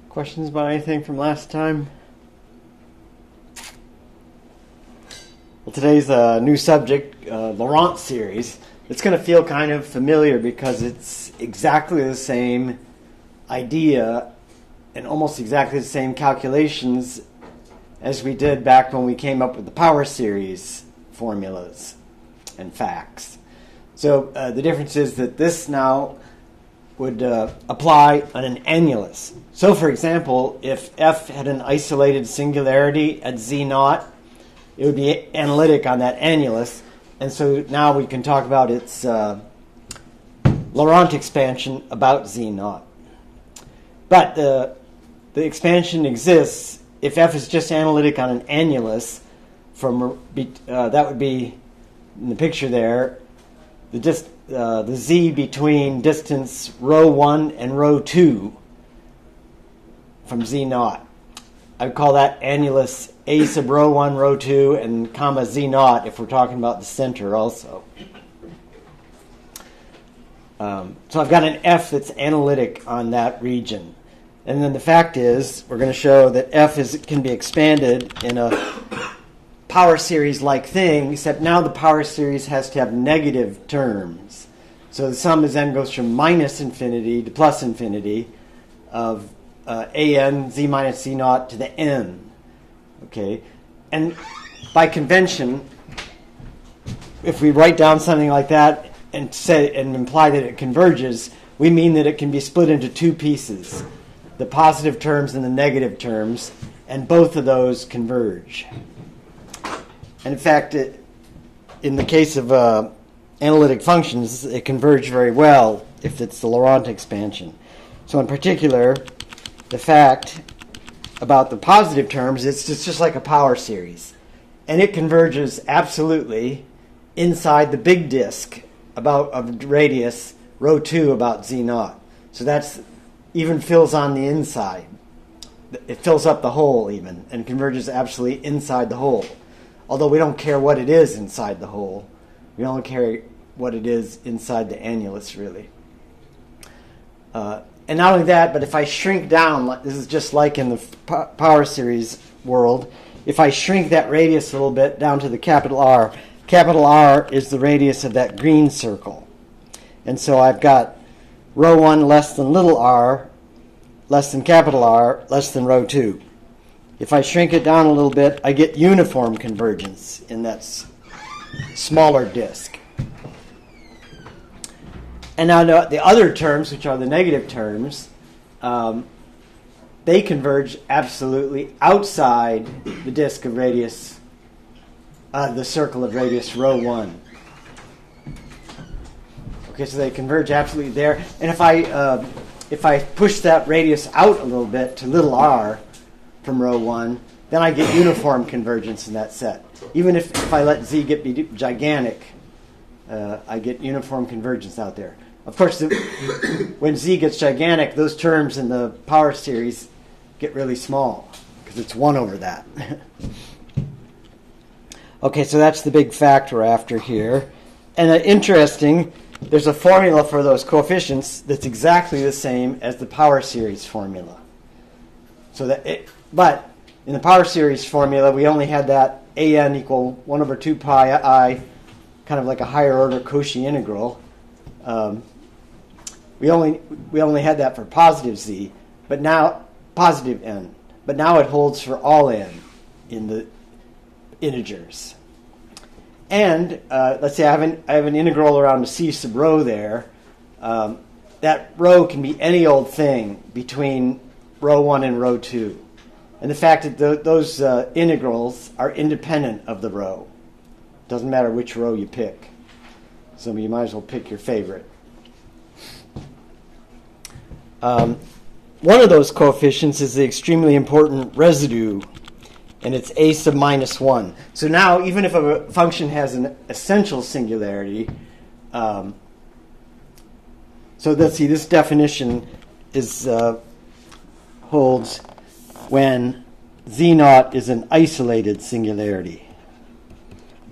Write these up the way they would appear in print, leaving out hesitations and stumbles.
Questions about anything from last time? Well, today's a new subject, Laurent series. It's going to feel kind of familiar because it's exactly the same idea and almost exactly the same calculations as we did back when we came up with the power series formulas and facts. So the difference is that this now would apply on an annulus. So for example, if f had an isolated singularity at z naught, it would be analytic on that annulus. And so now we can talk about its Laurent expansion about z naught. But the expansion exists if f is just analytic on an annulus. That would be in the picture there, the z between distance rho 1 and rho 2 from z naught. I would call that annulus a sub rho 1, rho 2, and comma z naught if we're talking about the center also. So I've got an f that's analytic on that region. And then the fact is, we're going to show that f can be expanded in a power series-like thing, except now the power series has to have negative terms. So the sum then goes from minus infinity to plus infinity of an z minus z naught to the n. Okay, and by convention, if we write down something like that and imply that it converges, we mean that it can be split into two pieces, the positive terms and the negative terms, and both of those converge. And in fact, in the case of analytic functions, it converge very well if it's the Laurent expansion. So in particular, the fact about the positive terms, it's just like a power series. And it converges absolutely inside the big disk of radius rho 2 about z naught. So that's even fills on the inside. It fills up the hole even and converges absolutely inside the hole. Although we don't care what it is inside the hole. We only care what it is inside the annulus, really. And not only that, but if I shrink down, this is just like in the power series world, if I shrink that radius a little bit down to the capital R is the radius of that green circle. And so I've got rho 1 less than little r, less than capital R, less than rho 2. If I shrink it down a little bit, I get uniform convergence in that smaller disk. And now the other terms, which are the negative terms, they converge absolutely outside the disk of radius, the circle of radius rho 1. Okay, so they converge absolutely there. And if I push that radius out a little bit to little r from rho 1, then I get uniform convergence in that set. Even if I let z be gigantic, I get uniform convergence out there. Of course, when z gets gigantic, those terms in the power series get really small because it's 1 over that. Okay, so that's the big fact we're after here. And interesting, there's a formula for those coefficients that's exactly the same as the power series formula. But in the power series formula, we only had that an equal 1 over 2 pi I, kind of like a higher order Cauchy integral. We only had that for positive z, but now positive n. But now it holds for all n in the integers. And let's say I have an integral around the c sub rho there. That rho can be any old thing between rho 1 and rho 2. And the fact that those integrals are independent of the rho. Doesn't matter which rho you pick. So you might as well pick your favorite. One of those coefficients is the extremely important residue, and it's a sub minus 1. So now, even if a function has an essential singularity, so let's see, this definition holds when z naught is an isolated singularity.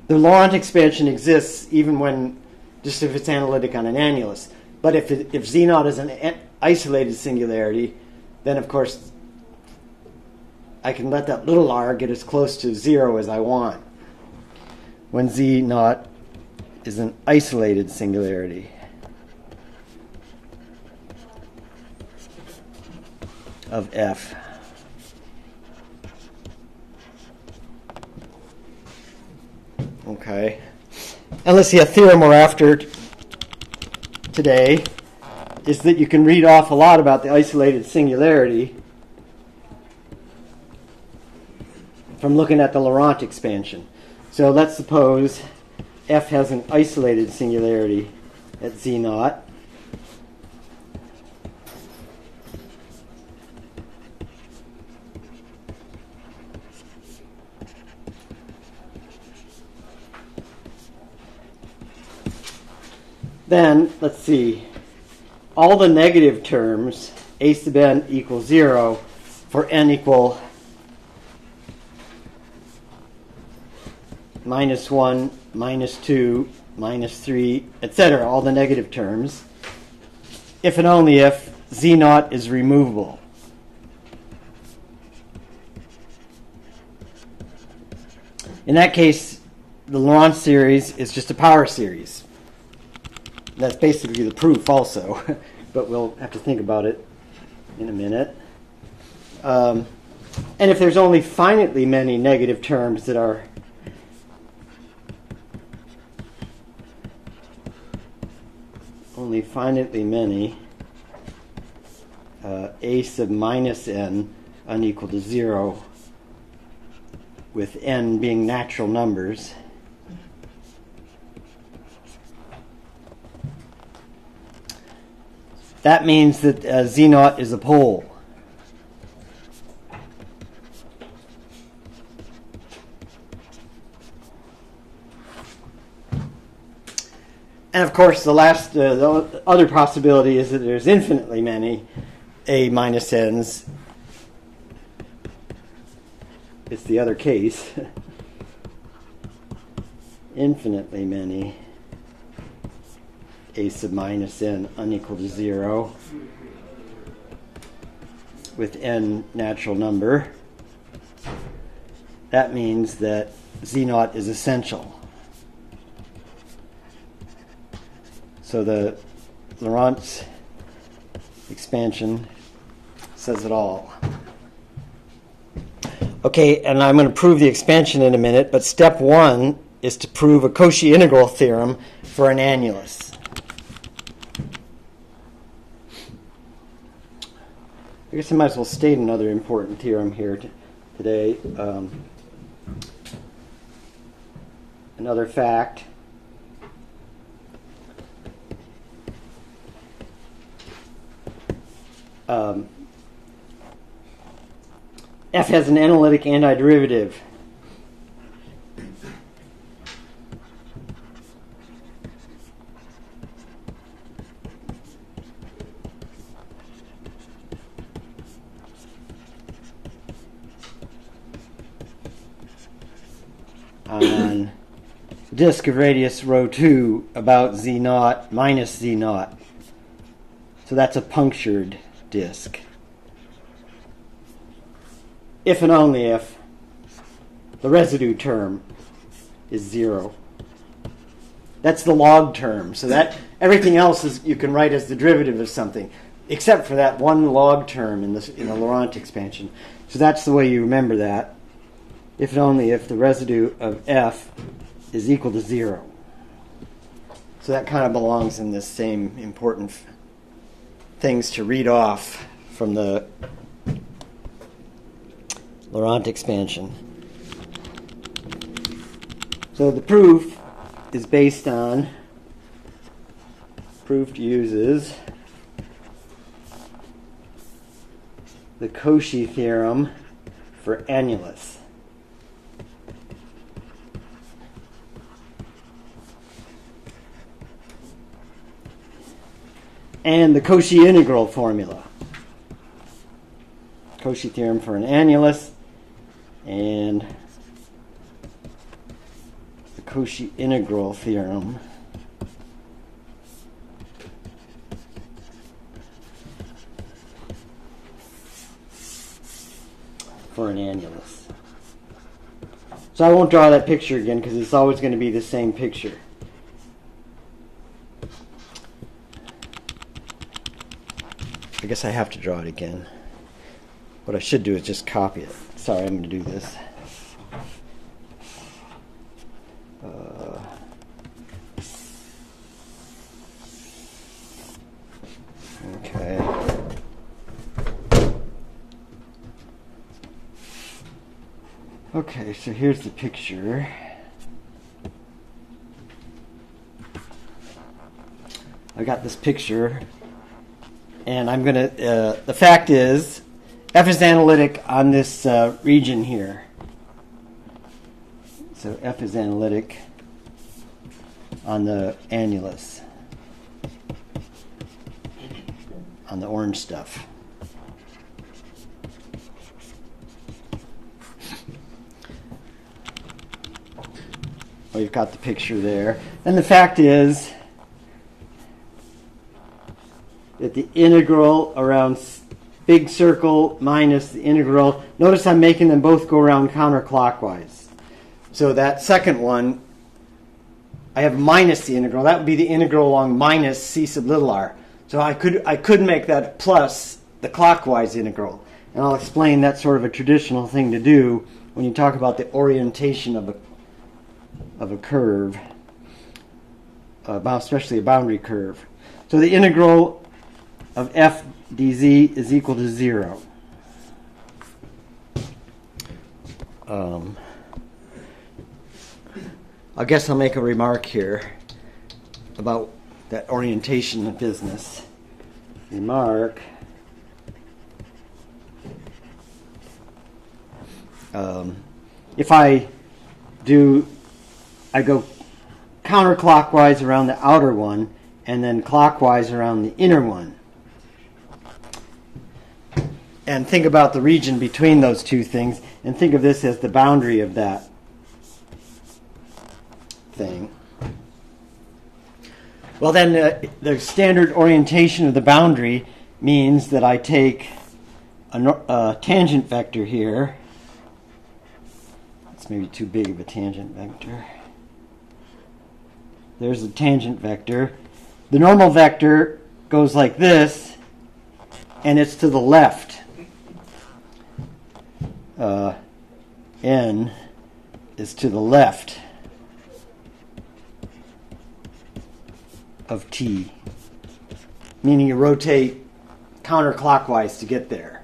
The Laurent expansion exists even when, just if it's analytic on an annulus. But if z naught is an isolated singularity, then of course I can let that little r get as close to 0 as I want when z naught is an isolated singularity of f. Okay. And let's see, a theorem we're after today is that you can read off a lot about the isolated singularity from looking at the Laurent expansion. So let's suppose f has an isolated singularity at z naught. Then, let's see, all the negative terms, a sub n equals 0 for n equal -1, -2, -3, etc., all the negative terms, if and only if z naught is removable. In that case, the Laurent series is just a power series. That's basically the proof also, but we'll have to think about it in a minute. And if there's only finitely many negative terms that are only finitely many, a sub minus n unequal to 0, with n being natural numbers, that means that z naught is a pole. And of course, the other possibility is that there's infinitely many a minus n's. It's the other case. Infinitely many a sub minus n unequal to 0 with n natural number. That means that z naught is essential. So the Laurent expansion says it all. Okay, and I'm going to prove the expansion in a minute, but step 1 is to prove a Cauchy integral theorem for an annulus. I guess I might as well state another important theorem here today. Another fact. F has an analytic antiderivative. On disk of radius rho 2 about z naught minus z naught. So that's a punctured disk. If and only if the residue term is 0. That's the log term. So that everything else is you can write as the derivative of something, except for that one log term in the Laurent expansion. So that's the way you remember that. If and only if the residue of f is equal to 0. So that kind of belongs in this same important things to read off from the Laurent expansion. So the proof is based on, proof uses the Cauchy theorem for annulus. And the Cauchy integral formula. Cauchy theorem for an annulus and the Cauchy integral theorem for an annulus. So I won't draw that picture again because it's always going to be the same picture. I guess I have to draw it again. What I should do is just copy it. Sorry, I'm going to do this. Okay. Okay, so here's the picture. I got this picture, and I'm going to, the fact is, F is analytic on this region here. So F is analytic on the annulus, on the orange stuff. Well, you've got the picture there. And the fact is that the integral around big circle minus the integral, notice I'm making them both go around counterclockwise. So that second one, I have minus the integral. That would be the integral along minus c sub little r. So I could make that plus the clockwise integral. And I'll explain that's sort of a traditional thing to do when you talk about the orientation of a curve, especially a boundary curve. So the integral of f dz is equal to 0. I guess I'll make a remark here about that orientation of business. Remark. If I go counterclockwise around the outer one and then clockwise around the inner one. And think about the region between those two things and think of this as the boundary of that thing. Well, then the standard orientation of the boundary means that I take a tangent vector here. It's maybe too big of a tangent vector. There's the tangent vector. The normal vector goes like this, and it's to the left. N is to the left of T, meaning you rotate counterclockwise to get there.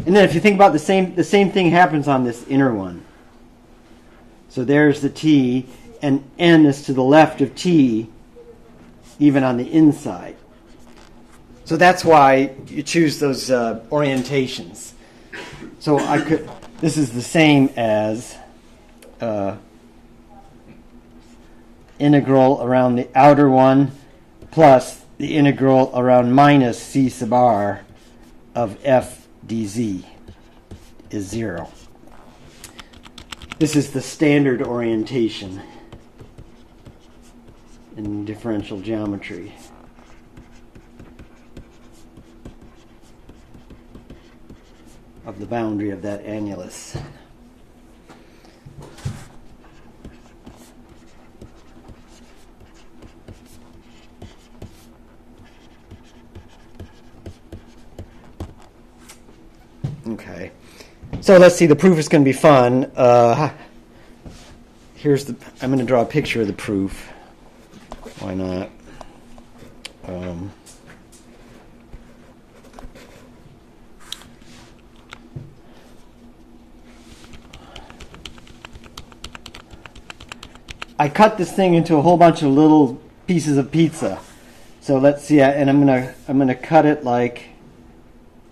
And then if you think about the same thing happens on this inner one. So there's the T, and N is to the left of T, even on the inside. So that's why you choose those orientations. So this is the same as integral around the outer one plus the integral around minus c sub r of f dz is 0. This is the standard orientation in differential geometry. Of the boundary of that annulus. Okay, so let's see. The proof is going to be fun. I'm going to draw a picture of the proof. Why not? I cut this thing into a whole bunch of little pieces of pizza. So let's see, and I'm gonna cut it like.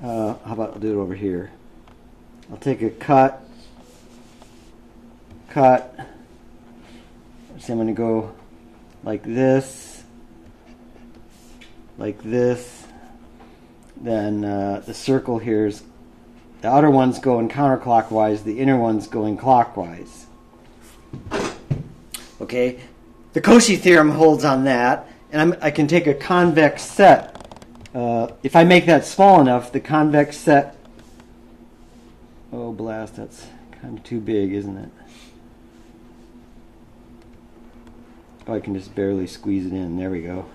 How about I'll do it over here? I'll take a cut. So I'm gonna go like this. Then the circle here is the outer one's going counterclockwise. The inner one's going clockwise. Okay, the Cauchy theorem holds on that, and I can take a convex set. If I make that small enough, the convex set Oh, blast, that's kind of too big, isn't it? Oh, I can just barely squeeze it in. There we go.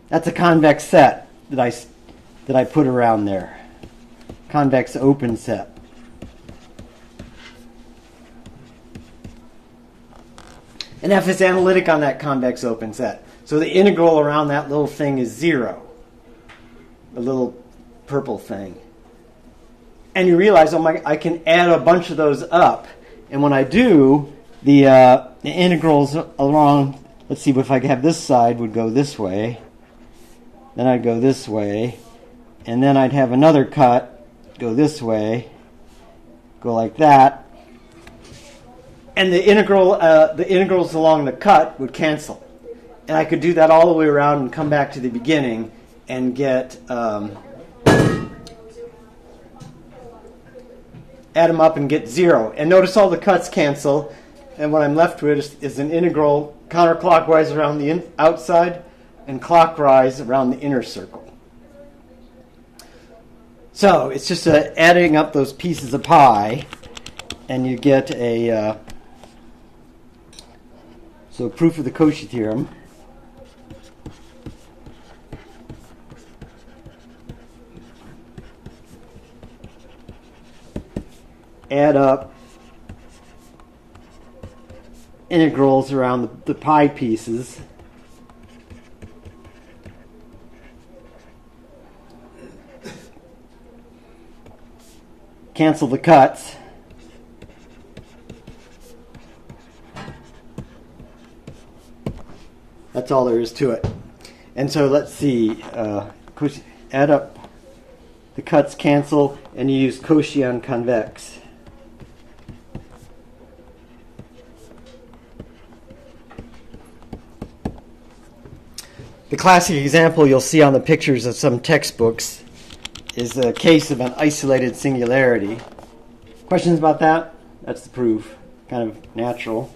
That's a convex set that I put around there. Convex open set. And F is analytic on that convex open set. So the integral around that little thing is 0. A little purple thing. And you realize, oh my, I can add a bunch of those up. And when I do, the integrals along, let's see, if I have this side would go this way. Then I'd go this way. And then I'd have another cut, go this way, go like that. And the integrals along the cut would cancel. And I could do that all the way around and come back to the beginning and get, add them up and get 0. And notice all the cuts cancel. And what I'm left with is an integral counterclockwise around the outside and clockwise around the inner circle. So it's just adding up those pieces of pie, and you get a so proof of the Cauchy theorem. Add up integrals around the pie pieces. Cancel the cuts. That's all there is to it. And so let's see. Add up the cuts, cancel, and you use Cauchy on convex. The classic example you'll see on the pictures of some textbooks is a case of an isolated singularity. Questions about that? That's the proof. Kind of natural.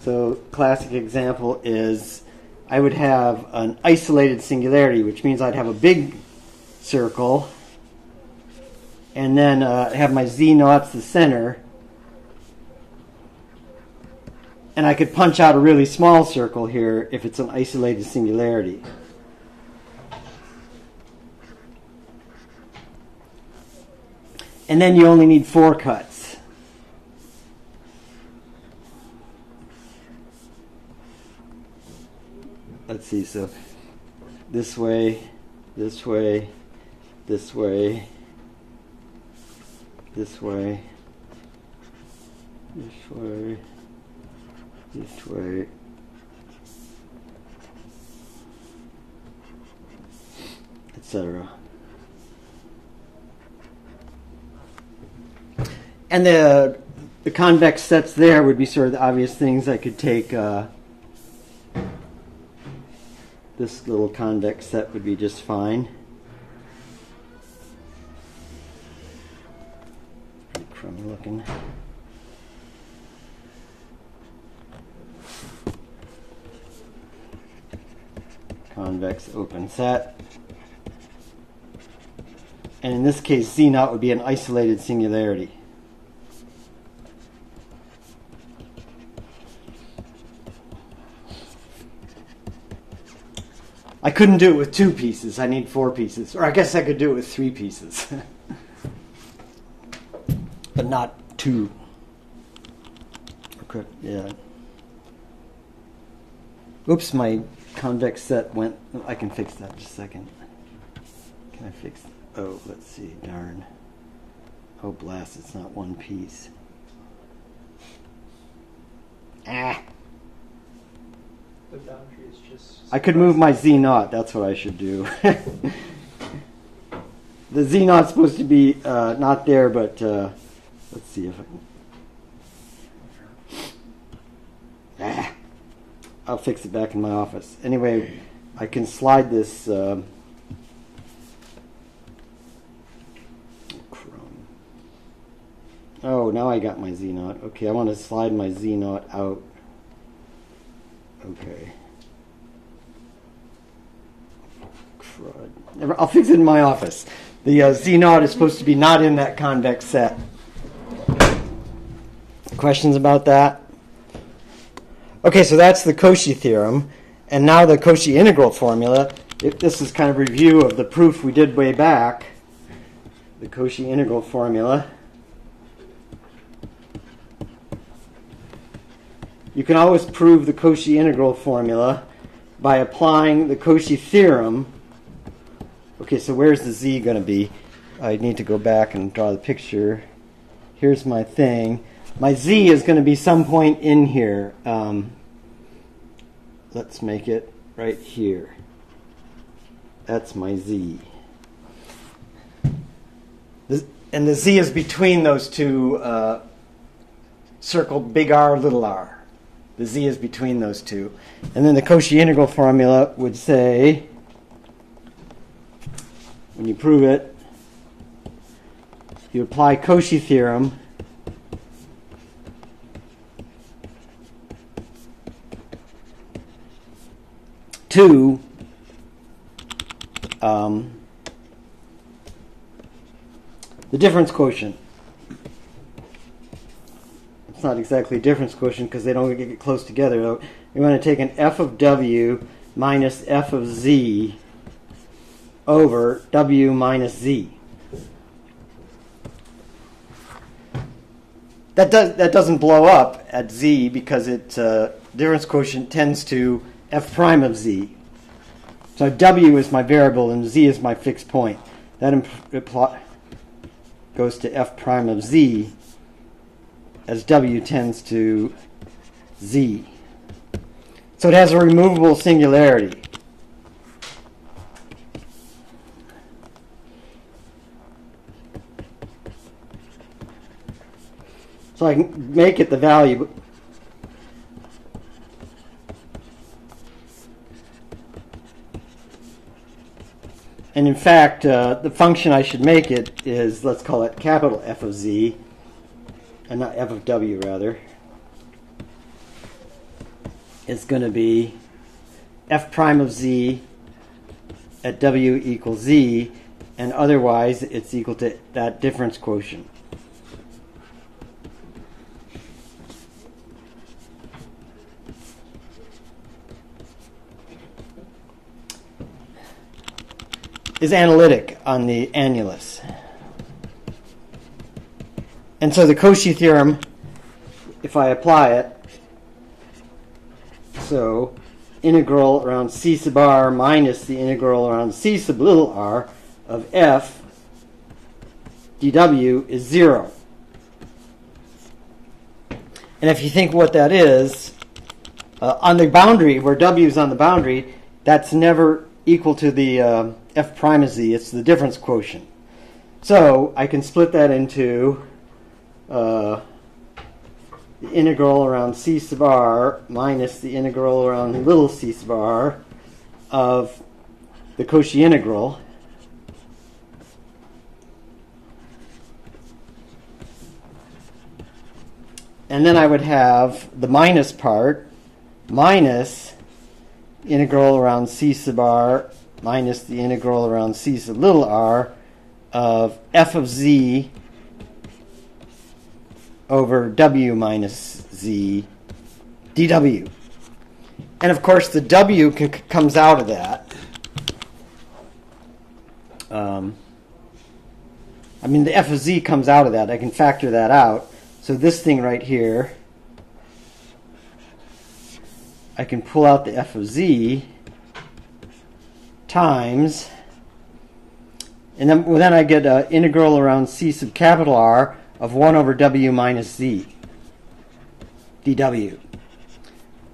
So classic example is I would have an isolated singularity, which means I'd have a big circle and then have my z naughts the center. And I could punch out a really small circle here if it's an isolated singularity. And then you only need 4 cuts. Let's see, so this way, this way, this way, this way, this way, this way, etc. And the convex sets there would be sort of the obvious things. I could take this little convex set would be just fine. Pretty crummy looking. Convex open set. And in this case, Z naught would be an isolated singularity. I couldn't do it with 2 pieces. I need 4 pieces. Or I guess I could do it with 3 pieces. But not 2. Okay, yeah. Oops, my convex set went. I can fix that in just a second. Can I fix? Oh, let's see. Darn. Oh, blast. It's not 1 piece. Ah. The boundary is just... I could move my Z naught. That's what I should do. The Z naught's supposed to be not there, but let's see if I can. I'll fix it back in my office. Anyway, I can slide this. Oh, now I got my Z naught. Okay, I want to slide my Z naught out. Okay. fraud. I'll fix it in my office. The Z naught is supposed to be not in that convex set. Questions about that? Okay, so that's the Cauchy theorem. And now the Cauchy integral formula. This is kind of a review of the proof we did way back. The Cauchy integral formula. You can always prove the Cauchy integral formula by applying the Cauchy theorem. Okay, so where's the Z going to be? I need to go back and draw the picture. Here's my thing. My Z is going to be some point in here. Let's make it right here. That's my Z. And the Z is between those two circled big R, little r. The Z is between those two. And then the Cauchy integral formula would say, when you prove it, you apply Cauchy theorem to the difference quotient. It's not exactly a difference quotient because they don't get close together. You want to take an f of w minus f of z over w minus z. That doesn't blow up at z because difference quotient tends to f prime of z. So w is my variable and z is my fixed point. That goes to f prime of z as w tends to z. So it has a removable singularity. So I can make it the value. And in fact, the function I should make it is, let's call it capital F of z, and not f of w rather. It's going to be f prime of z at w equals z, and otherwise it's equal to that difference quotient. Is analytic on the annulus. And so the Cauchy theorem, if I apply it, so integral around c sub r minus the integral around c sub little r of f dw is 0. And if you think what that is, on the boundary, where w is on the boundary, that's never equal to the f prime of z. It's the difference quotient. So I can split that into the integral around c sub r minus the integral around little c sub r of the Cauchy integral. And then I would have the minus part minus integral around c sub r minus the integral around c sub little r of f of z over w minus z dw. And of course the w comes out of that. The f of z comes out of that. I can factor that out. So this thing right here, I can pull out the f of z times, and then I get an integral around c sub capital R of 1 over w minus z dw.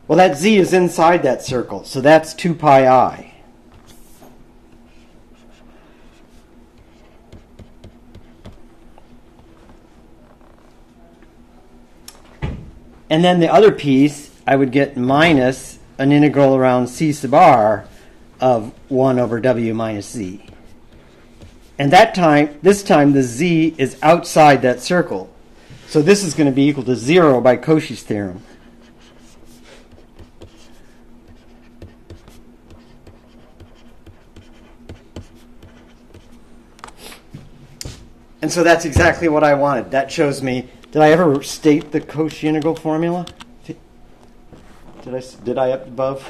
Well, that z is inside that circle, so that's 2 pi I. And then the other piece, I would get minus an integral around c sub r of 1 over w minus z. And this time the z is outside that circle. So this is going to be equal to 0 by Cauchy's theorem. And so that's exactly what I wanted. That shows me, did I ever state the Cauchy integral formula? Did I up above?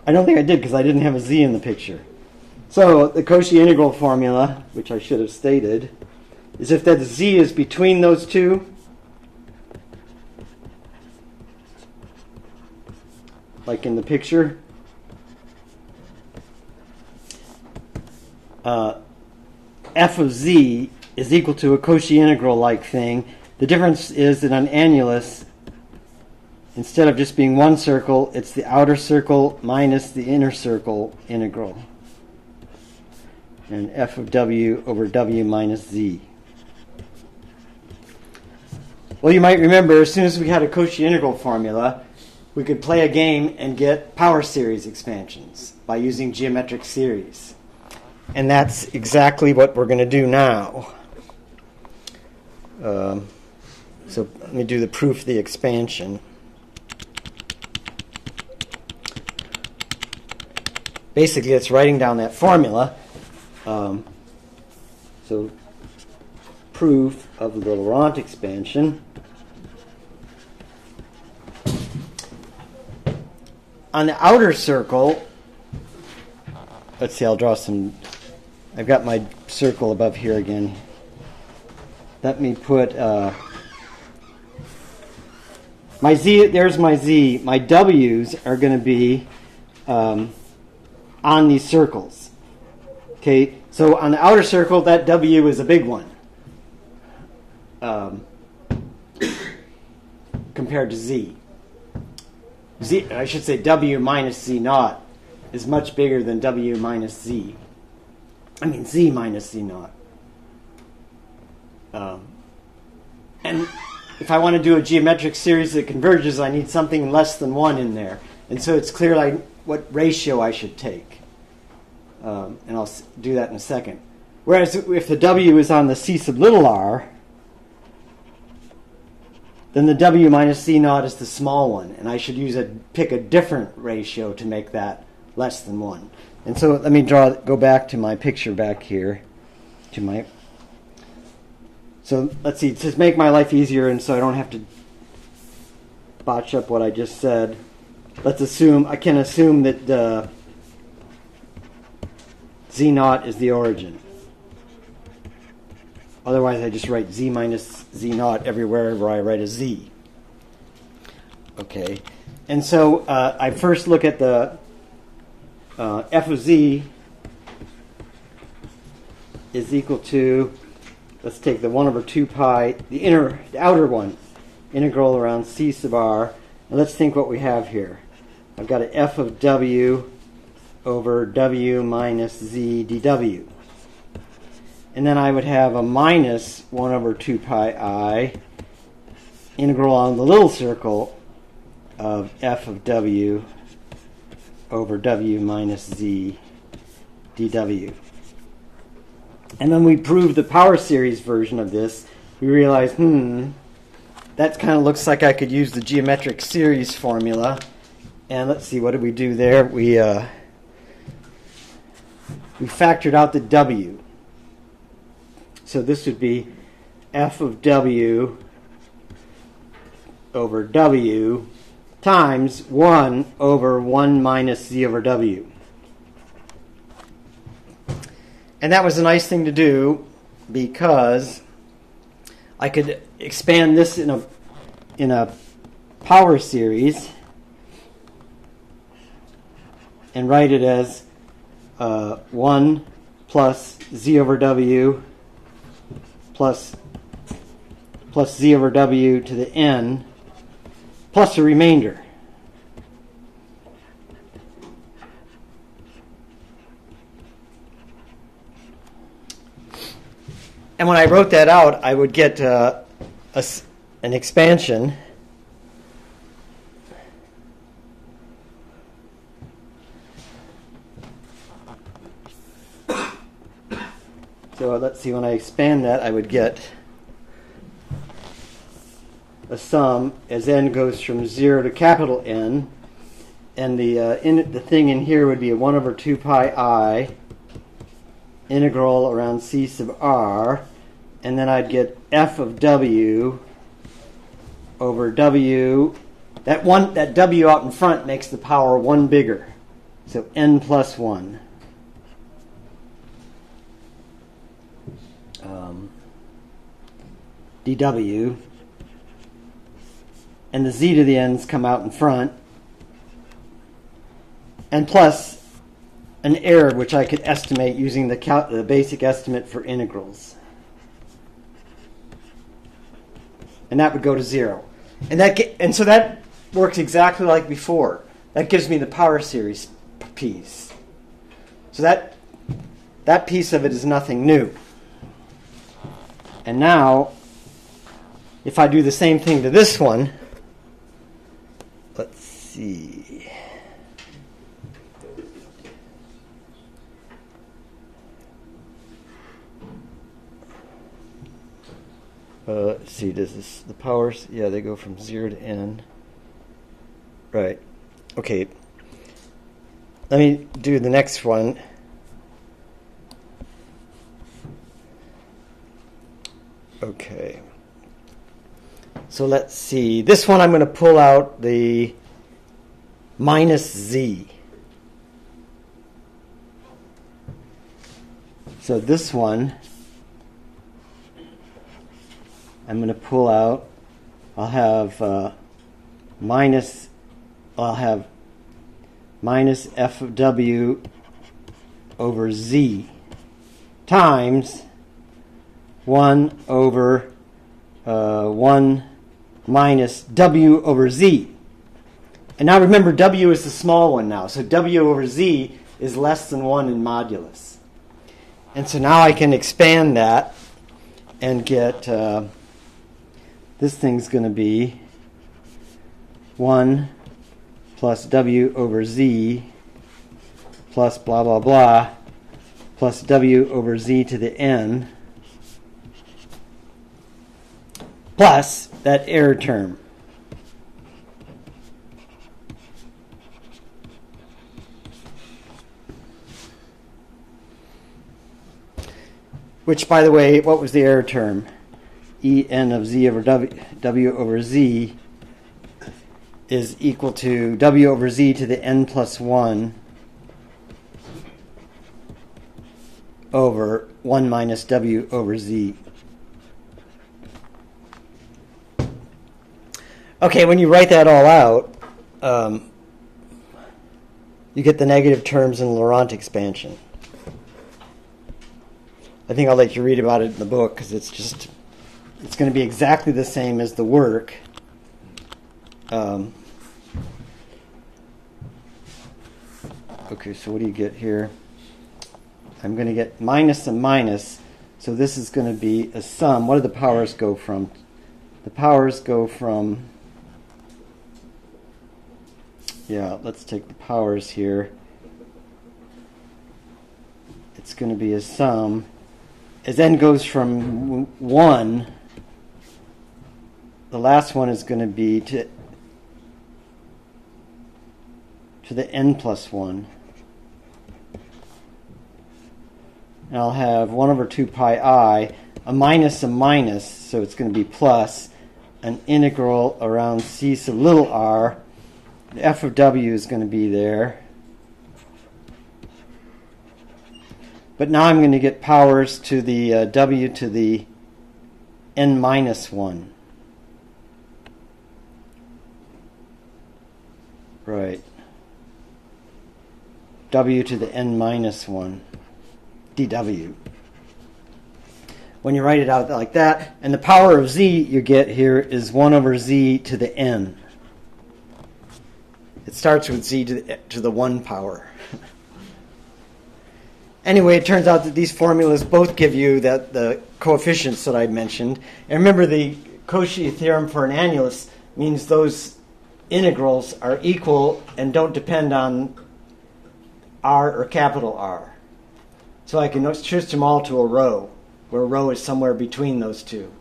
I don't think I did because I didn't have a z in the picture. So the Cauchy integral formula, which I should have stated, is if that z is between those two, like in the picture, f of z is equal to a Cauchy integral-like thing. The difference is that on annulus, instead of just being one circle, it's the outer circle minus the inner circle integral. And f of w over w minus z. Well, you might remember, as soon as we had a Cauchy integral formula, we could play a game and get power series expansions by using geometric series. And that's exactly what we're going to do now. So let me do the proof of the expansion. Basically, it's writing down that formula. So proof of the Laurent expansion. On the outer circle, let's see, I'll draw some. I've got my circle above here again. Let me put my z. There's my z. My w's are going to be on these circles. Okay, so on the outer circle, that w is a big one compared to z. I should say w minus z naught is much bigger than w minus z. I mean z minus z naught. And if I want to do a geometric series that converges, I need something less than 1 in there. And so it's clear what ratio I should take. And I'll do that in a second. Whereas if the w is on the c sub little r, then the w minus z naught is the small one. And I should pick a different ratio to make that less than 1. And so let me go back to my picture back here. So let's see, to make my life easier and so I don't have to botch up what I just said, I can assume that z naught is the origin. Otherwise I just write z minus z naught everywhere where I write a z. Okay, and so I first look at the f of z is equal to, let's take the 1 over 2 pi, the outer one, integral around c sub r. And let's think what we have here. I've got an f of w over w minus z dw. And then I would have a minus 1 over 2 pi I integral on the little circle of f of w over w minus z dw. And then we proved the power series version of this. We realized, that kind of looks like I could use the geometric series formula. And let's see, what did we do there? We factored out the w. So this would be f of w over w times 1 over 1 minus z over w. And that was a nice thing to do because I could expand this in a power series and write it as 1 plus z over w plus z over w to the n plus a remainder. And when I wrote that out, I would get an expansion so let's see, when I expand that, I would get a sum as n goes from 0 to capital N, and the thing in here would be a 1 over 2 pi I integral around C sub r, and then I'd get f of w over w. That w out in front makes the power 1 bigger. So n plus 1. dw. And the z to the n's come out in front. And plus an error, which I could estimate using the basic estimate for integrals. And that would go to 0. And so that works exactly like before. That gives me the power series piece. So that piece of it is nothing new. And now, if I do the same thing to this one, let's see. Let's see, does this, the powers, yeah, they go from 0 to n. Right. Okay. Let me do the next one. Okay. So let's see. This one I'm going to pull out the minus z. So this one I'm going to pull out. I'll have minus f of w over z times 1 over 1 minus w over z. And now remember, w is the small one now. So w over z is less than 1 in modulus. And so now I can expand that and get, this thing's going to be 1 plus w over z plus blah, blah, blah, plus w over z to the n, plus that error term. Which, by the way, what was the error term? En of z over w over z is equal to w over z to the n plus 1 over 1 minus w over z. Okay, when you write that all out, you get the negative terms in Laurent expansion. I think I'll let you read about it in the book because it's going to be exactly the same as the work. Okay, so what do you get here? I'm going to get minus and minus, so this is going to be a sum. What do the powers go from? The powers go from, yeah, let's take the powers here. It's going to be a sum. As n goes from 1, the last one is going to be to the n plus 1. And I'll have 1 over 2 pi I, a minus, so it's going to be plus an integral around c sub little r. The f of w is going to be there. But now I'm going to get powers to the w to the n minus 1. Right. W to the n minus 1. dw. When you write it out like that, and the power of z you get here is 1 over z to the n. It starts with z to the 1 power. Anyway, it turns out that these formulas both give you the coefficients that I mentioned. And remember, the Cauchy theorem for an annulus means those integrals are equal and don't depend on r or capital R. So I can shift them all to a row, where rho is somewhere between those two.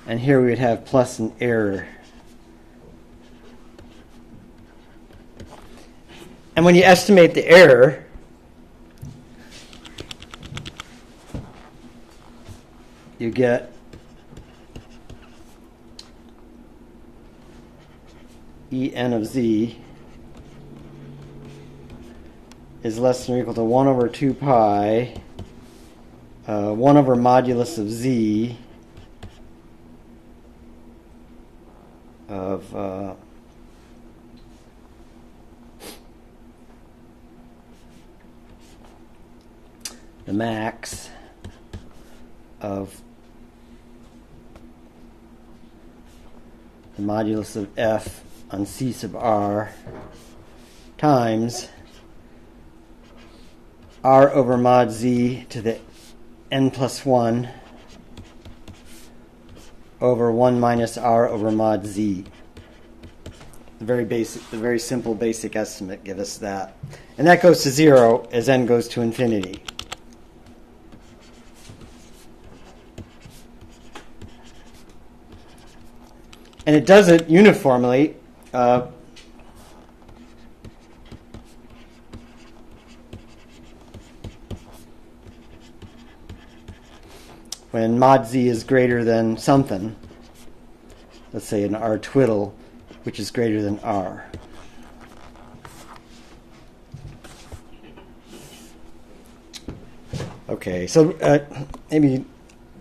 And here we would have plus an error. And when you estimate the error, you get En of z is less than or equal to 1 over 2 pi 1 over modulus of z of the max of the modulus of f on C sub r times r over mod z to the n plus 1 over 1 minus r over mod z. The very simple basic estimate gives us that. And that goes to 0 as n goes to infinity. And it does it uniformly. When mod z is greater than something, let's say an r twiddle, which is greater than r. Okay, so maybe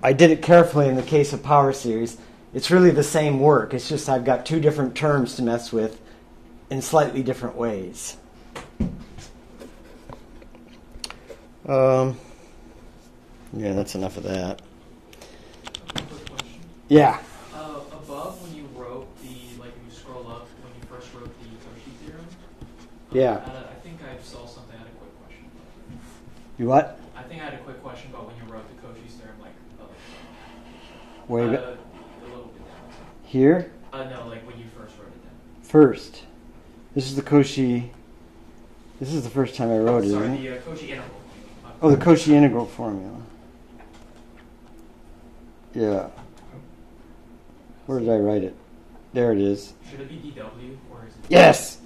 I did it carefully in the case of power series. It's really the same work. It's just I've got two different terms to mess with in slightly different ways. Yeah, that's enough of that. Quick question. Yeah. Above, when you wrote if you scroll up, when you first wrote the Cauchy theorem, Yeah. I think I saw something. I had a quick question. You what? I think I had a quick question about when you wrote the Cauchy's theorem, Wait a bit. a little bit down. Here? No, like when you first wrote it down. First. This is the Cauchy. This is the first time I wrote it, Sorry, isn't the it? Cauchy integral. Oh, the Cauchy integral formula. Yeah. Where did I write it? There it is. Should it be dW or is it? Yes!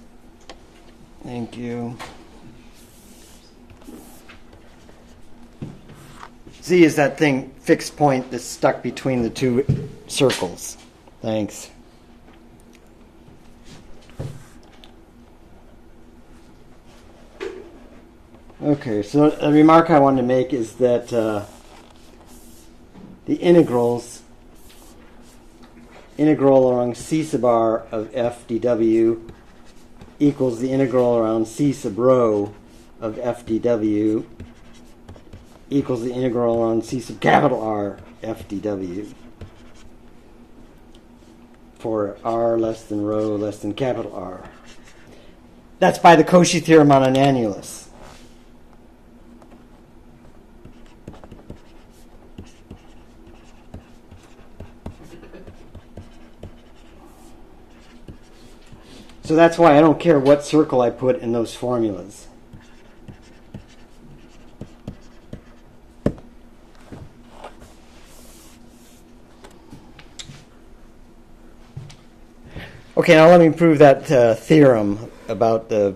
Thank you. Z is that thing, fixed point that's stuck between the two circles. Thanks. Okay, so a remark I wanted to make is that the integrals, integral around C sub r of f dw equals the integral around C sub rho of f dw equals the integral around C sub capital R f dw for r less than rho less than capital R. That's by the Cauchy theorem on an annulus. So that's why I don't care what circle I put in those formulas. Okay, now let me prove that theorem about the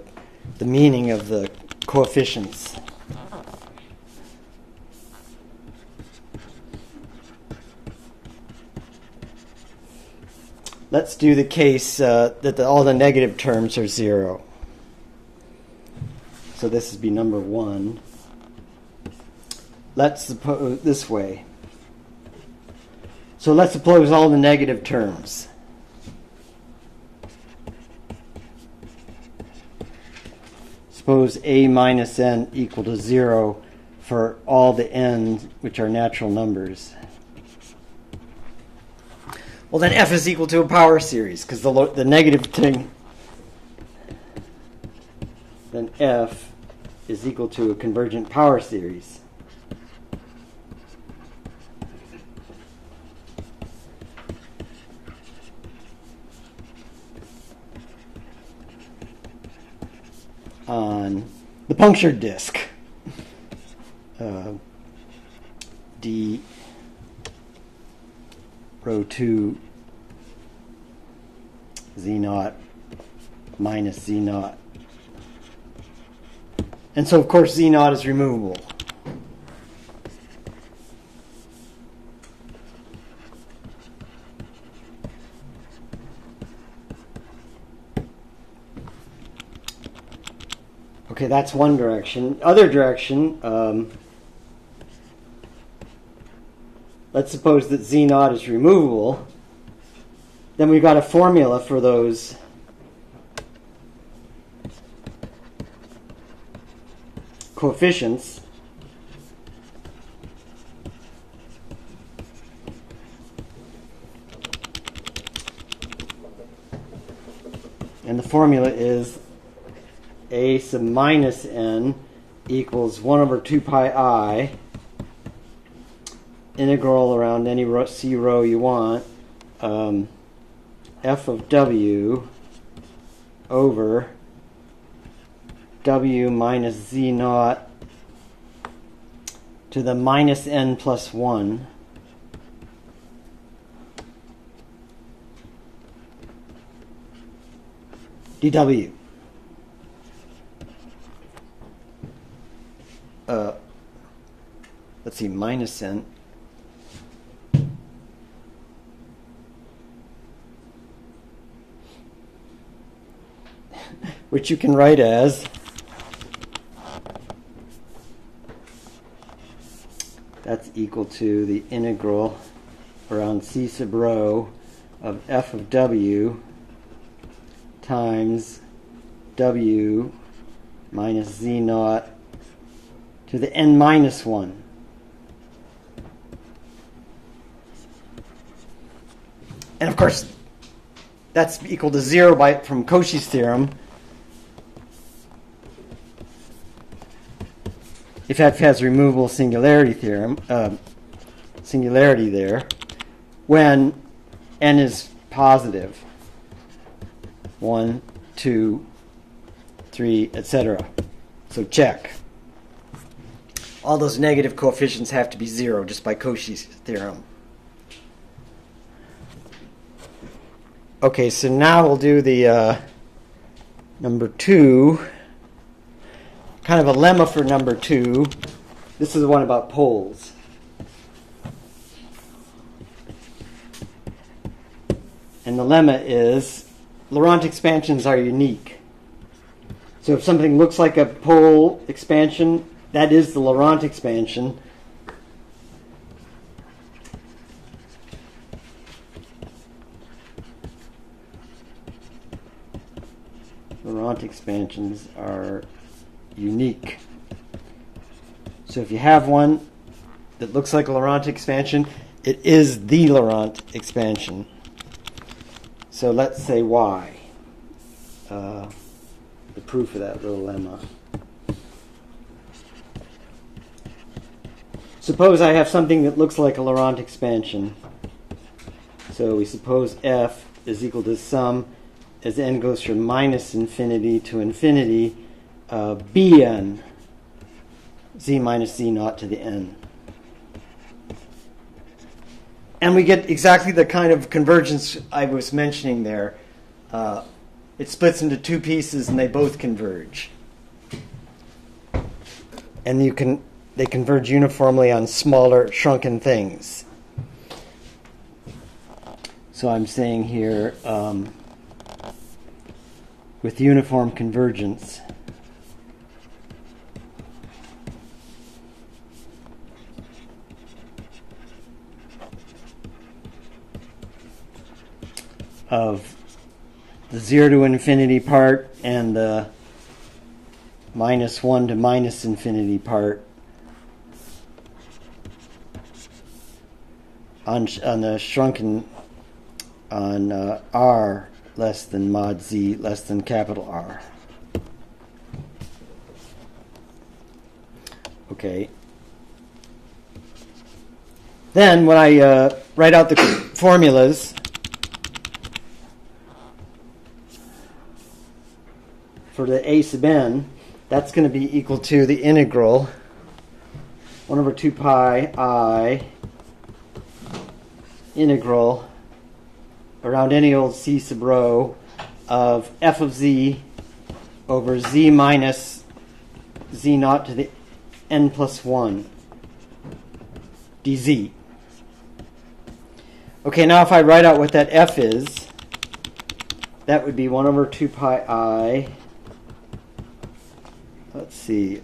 meaning of the coefficients. Let's do the case that all the negative terms are 0. So this would be number 1. Let's suppose this way. So let's suppose all the negative terms. Suppose a minus n equal to 0 for all the n's which are natural numbers. Well, then f is equal to a power series, because the negative thing, then f is equal to a convergent power series. On the punctured disk, d rho 2 z naught minus z naught. And so, of course, z naught is removable. Okay, that's one direction. Other direction, let's suppose that z naught is removable. Then we've got a formula for those coefficients. And the formula is a sub minus n equals 1 over 2 pi I, integral around any c rho you want, f of w over w minus z naught to the minus n plus 1 dw. Let's see, minus n. Which you can write as that's equal to the integral around c sub rho of f of w times w minus z naught to the n minus 1. And of course, that's equal to 0 from Cauchy's theorem. If f has removable singularity theorem, singularity there, when n is positive, 1, 2, 3, etc. So check. All those negative coefficients have to be 0 just by Cauchy's theorem. Okay, so now we'll do the number 2. Kind of a lemma for number 2. This is the one about poles. And the lemma is Laurent expansions are unique. So if something looks like a pole expansion, that is the Laurent expansion. Laurent expansions are unique. So if you have one that looks like a Laurent expansion, it is the Laurent expansion. So let's say y, the proof of that little lemma. Suppose I have something that looks like a Laurent expansion. So we suppose f is equal to sum as n goes from minus infinity to infinity, bn, z minus z naught to the n. And we get exactly the kind of convergence I was mentioning there. It splits into two pieces and they both converge. And they converge uniformly on smaller, shrunken things. So I'm saying here, with uniform convergence, of the 0 to infinity part and the minus 1 to minus infinity part on the shrunken on r less than mod z less than capital R. Okay. Then when I write out the formulas for the a sub n, that's going to be equal to the integral 1 over 2 pi I integral around any old c sub rho of f of z over z minus z naught to the n plus 1 dz. Okay, now if I write out what that f is, that would be 1 over 2 pi I, let's see,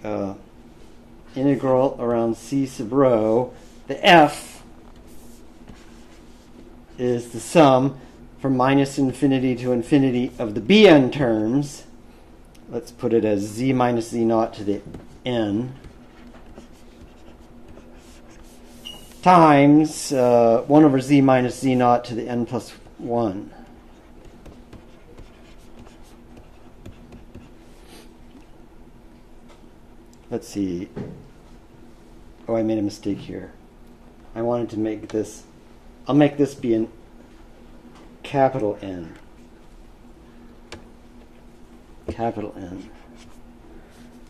integral around c sub rho. The f is the sum from minus infinity to infinity of the bn terms. Let's put it as z minus z naught to the n times 1 over z minus z naught to the n plus 1. Let's see. Oh, I made a mistake here. I wanted to make this, I'll make this be an capital N. Capital N.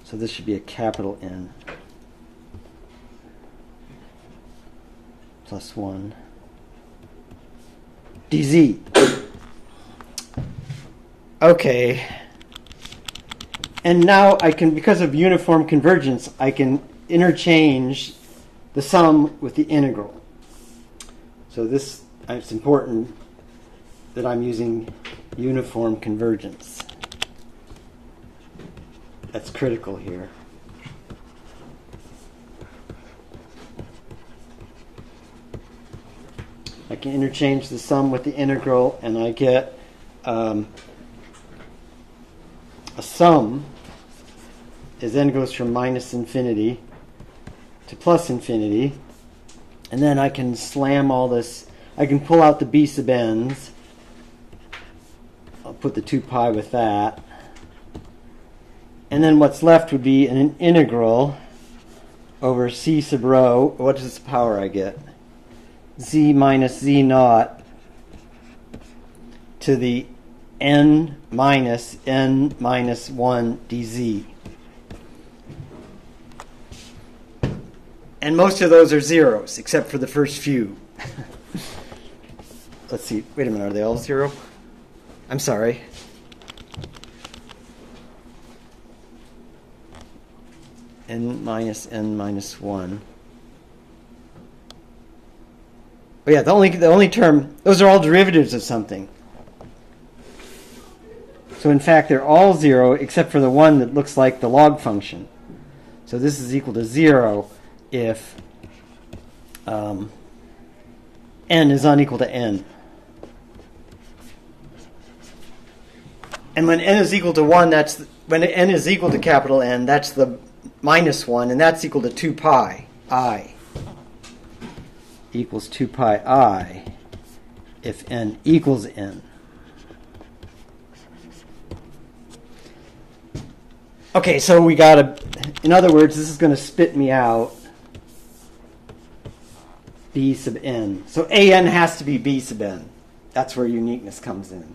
So this should be a capital N plus 1 dz. Okay. And now I can, because of uniform convergence, I can interchange the sum with the integral. So this, it's important that I'm using uniform convergence. That's critical here. I can interchange the sum with the integral, and I get a sum as n goes from minus infinity to plus infinity. And then I can slam all this. I can pull out the b sub n's. I'll put the 2 pi with that. And then what's left would be an integral over c sub rho. What is the power I get? Z minus z naught to the n minus 1 dz. And most of those are zeros, except for the first few. Let's see. Wait a minute. Are they all 0? I'm sorry. N minus 1. Oh yeah, the only term, those are all derivatives of something. So in fact, they're all 0 except for the one that looks like the log function. So this is equal to 0 if n is unequal to n. And when n is equal to 1, when n is equal to capital N, that's the minus 1, and that's equal to 2 pi I. Equals 2 pi I if n equals n. Okay, so we got to, in other words, this is going to spit me out b sub n. So an has to be b sub n. That's where uniqueness comes in.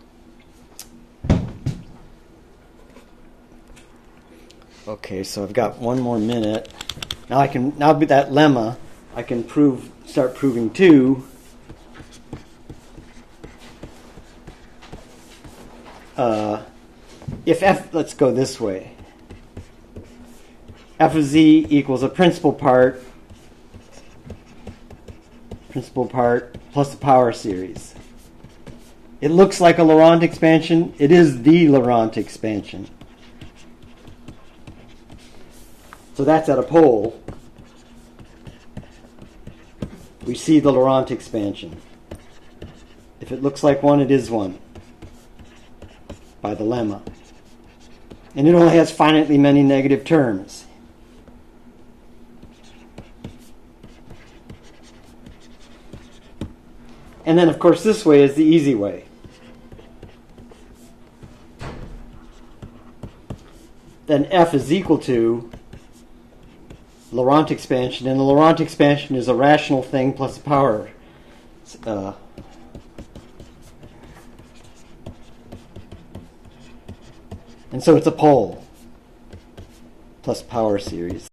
Okay, so I've got one more minute. Now with that lemma, I can start proving too. If f, let's go this way. F of z equals a principal part plus the power series. It looks like a Laurent expansion. It is the Laurent expansion. So that's at a pole. We see the Laurent expansion. If it looks like one, it is one by the lemma. And it only has finitely many negative terms. And then, of course, this way is the easy way. Then f is equal to Laurent expansion, and the Laurent expansion is a rational thing plus power. And so it's a pole plus power series.